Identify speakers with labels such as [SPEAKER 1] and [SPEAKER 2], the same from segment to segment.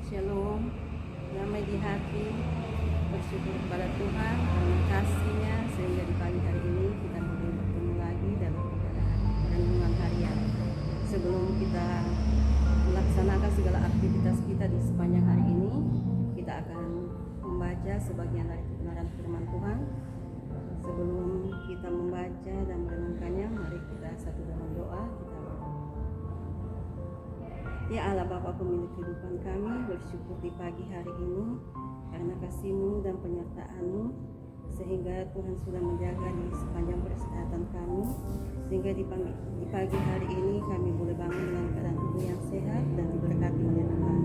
[SPEAKER 1] Shalom, damai di hati, bersyukur kepada Tuhan karena kasih-Nya sehingga di pagi hari ini kita boleh bertemu lagi dalam renungan harian. Sebelum kita melaksanakan segala aktivitas kita di sepanjang hari ini, kita akan membaca sebagian dari kebenaran firman Tuhan. Sebelum kita membaca dan merenungkannya, mari kita satu dalam doa. Ya Allah Bapa pemilik kehidupan kami, bersyukur di pagi hari ini karena kasih-Mu dan penyertaan-Mu, sehingga Tuhan sudah menjaga di sepanjang peristirahat kami, sehingga di pagi hari ini kami boleh bangun dengan keadaan tubuh yang sehat dan diberkati oleh Tuhan.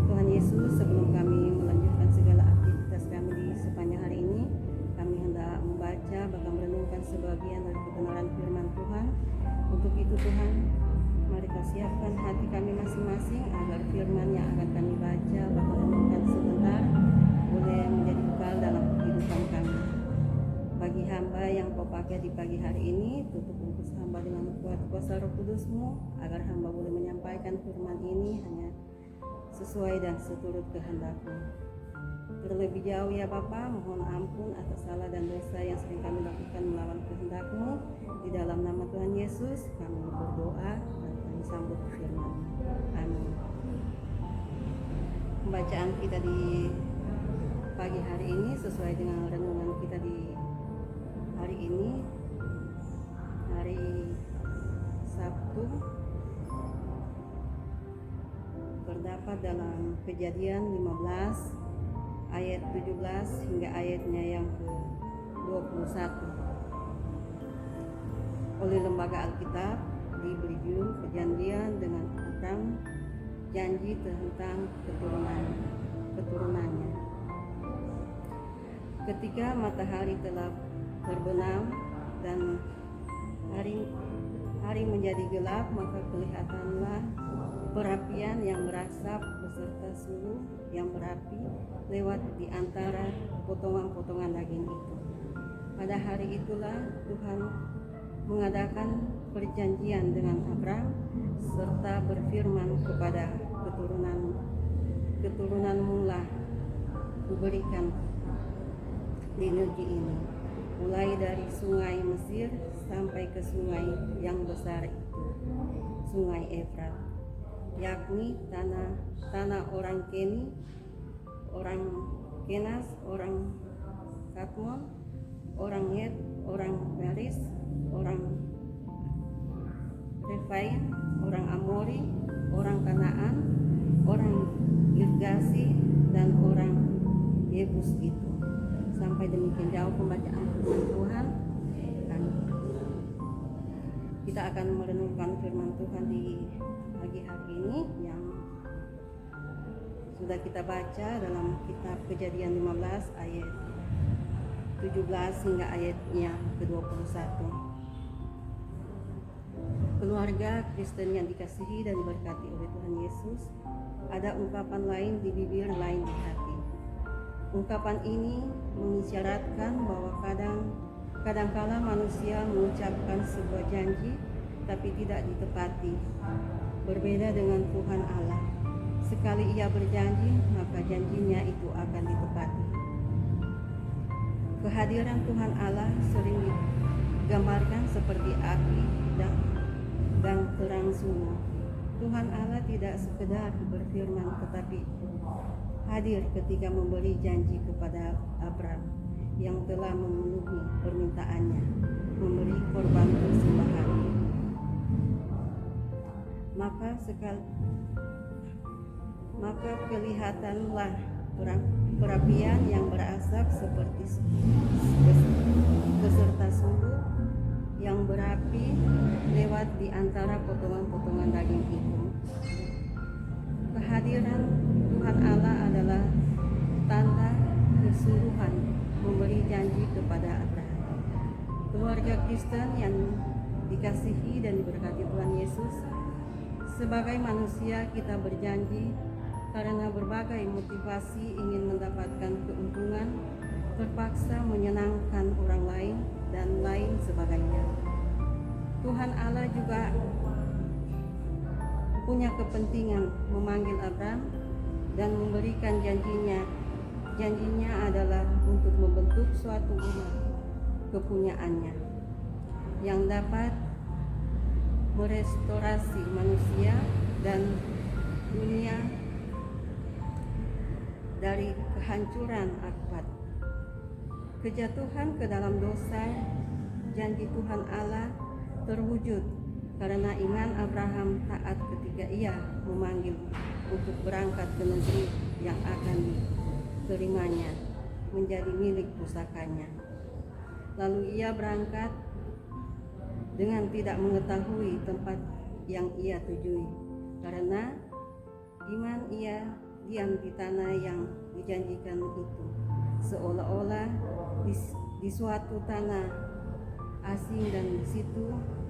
[SPEAKER 1] Tuhan Yesus, sebelum kami melanjutkan segala aktivitas kami di sepanjang hari ini, kami hendak membaca bahkan merenungkan sebagian dari kebenaran firman Tuhan. Untuk itu Tuhan, mari kita siapkan hati kami masing-masing agar firman yang akan kami baca bahkan renungkan sebentar boleh menjadi bekal dalam kehidupan kami. Bagi hamba yang Kau pakai di pagi hari ini, tutup bungkus hamba dengan kuasa Roh Kudus-Mu agar hamba boleh menyampaikan firman ini hanya sesuai dan seturut kehendak-Mu. Terlebih jauh ya Bapa, mohon ampun atas salah dan dosa yang sering kami lakukan melawan kehendak-Mu. Di dalam nama Tuhan Yesus kami berdoa dan kami sambut firman. Amin. Pembacaan kita di pagi hari ini sesuai dengan renungan kita di hari ini, hari Sabtu, terdapat dalam Kejadian 15 ayat 17 hingga ayatnya yang ke-21. Oleh Lembaga Alkitab diberi judul Perjanjian dengan Abram, janji tentang keturunannya. Ketika matahari telah terbenam dan hari menjadi gelap, maka kelihatanlah perapian yang berasap beserta suhu yang berapi lewat di antara potongan-potongan daging itu. Pada hari itulah Tuhan mengadakan perjanjian dengan Abram serta berfirman kepada keturunanmu lah kuberikan di negeri ini, mulai dari sungai Mesir sampai ke sungai yang besar itu, sungai Efrat, yakni tanah orang Keni, orang Kenas, orang Katmon, orang Het, orang Peris, orang Refaim, orang Amori, orang Kanaan, orang Girgasi, dan orang Yebus itu. Sampai demikian jauh pembacaan firman Tuhan. Kita akan merenungkan firman Tuhan di pagi hari ini yang sudah kita baca dalam kitab Kejadian 15 ayat 17 hingga ayatnya ke-21. Keluarga Kristen yang dikasihi dan diberkati oleh Tuhan Yesus, ada ungkapan lain di bibir, lain di hati. Ungkapan ini mengisyaratkan bahwa kadangkala manusia mengucapkan sebuah janji tapi tidak ditepati. Berbeda dengan Tuhan Allah, sekali Ia berjanji, maka janjinya itu akan ditepati. Kehadiran Tuhan Allah sering digambarkan seperti api dan terang suhu. Tuhan Allah tidak sekedar berfirman tetapi hadir ketika memberi janji kepada Abram yang telah memenuhi permintaannya, memberi korban persembahan. Maka kelihatanlah perapian yang berasap seperti beserta suhu yang berapi lewat di antara potongan-potongan daging itu. Kehadiran Tuhan Allah adalah tanda kesuruhan memberi janji kepada Abraham. Keluarga Kristen yang dikasihi dan diberkati Tuhan Yesus, sebagai manusia kita berjanji karena berbagai motivasi ingin mendapatkan keuntungan, terpaksa menyenangkan orang lain dan lain sebagainya. Tuhan Allah juga punya kepentingan memanggil Abram dan memberikan janjinya. Janjinya adalah untuk membentuk suatu umat kepunyaannya yang dapat merestorasi manusia dan dunia dari kehancuran akibat kejatuhan ke dalam dosa. Janji Tuhan Allah terwujud karena iman Abraham taat ketika ia memanggil untuk berangkat ke negeri yang akan diterimanya menjadi milik pusakanya. Lalu ia berangkat dengan tidak mengetahui tempat yang ia tujui. Karena iman ia diam di tanah yang dijanjikan itu, seolah-olah di suatu tanah asing, dan di situ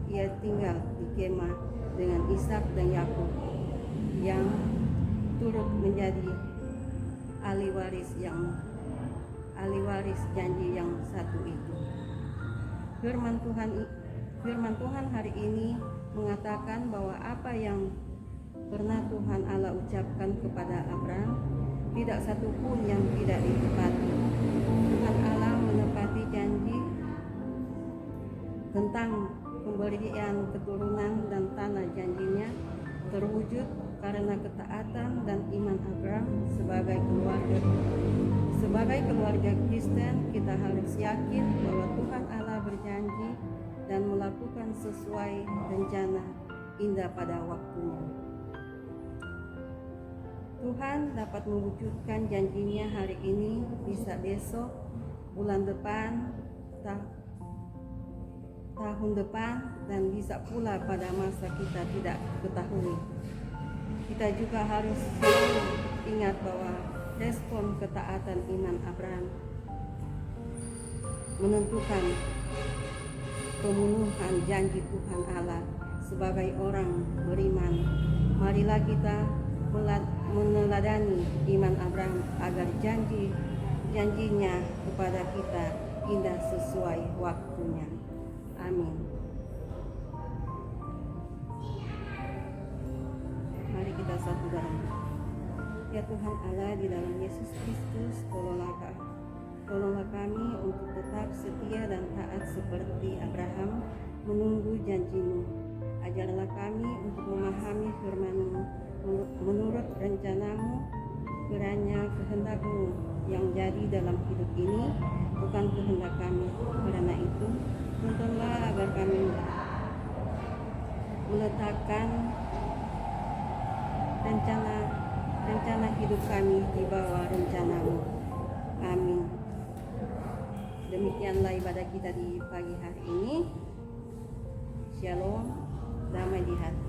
[SPEAKER 1] ia tinggal di kemah dengan Ishak dan Yakub yang turut menjadi ahli waris janji yang satu itu. Firman Tuhan hari ini mengatakan bahwa apa yang pernah Tuhan Allah ucapkan kepada Abraham, tidak satu pun yang tidak ditepati. Tuhan Allah menepati janji tentang pemberian keturunan dan tanah. Janjinya terwujud karena ketaatan dan iman Abraham. Sebagai keluarga Kristen, kita harus yakin bahwa Tuhan Allah berjanji dan melakukan sesuai rencana indah pada waktunya. Tuhan dapat mewujudkan janjinya hari ini, bisa besok, bulan depan, tahun depan, dan bisa pula pada masa kita tidak ketahui. Kita juga harus selalu ingat bahwa respon ketaatan iman Abraham menentukan pemenuhan janji Tuhan Allah. Sebagai orang beriman, marilah kita meneladani iman Abraham agar janjinya kepada kita indah sesuai waktunya. Amin. Mari kita satu dalam doa. Ya Tuhan Allah, di dalam Yesus Kristus, tolonglah kami untuk tetap setia dan taat seperti Abraham menunggu janji-Mu. Ajarlah kami untuk memahami firman-Mu menurut rencana-Mu. Kiranya kehendak-Mu yang jadi dalam hidup ini, bukan kehendak kami. Karena itu, tuntunlah agar kami meletakkan rencana hidup kami di bawah rencana-Mu. Amin. Demikianlah ibadah kita di pagi hari ini. Shalom, damai di hati.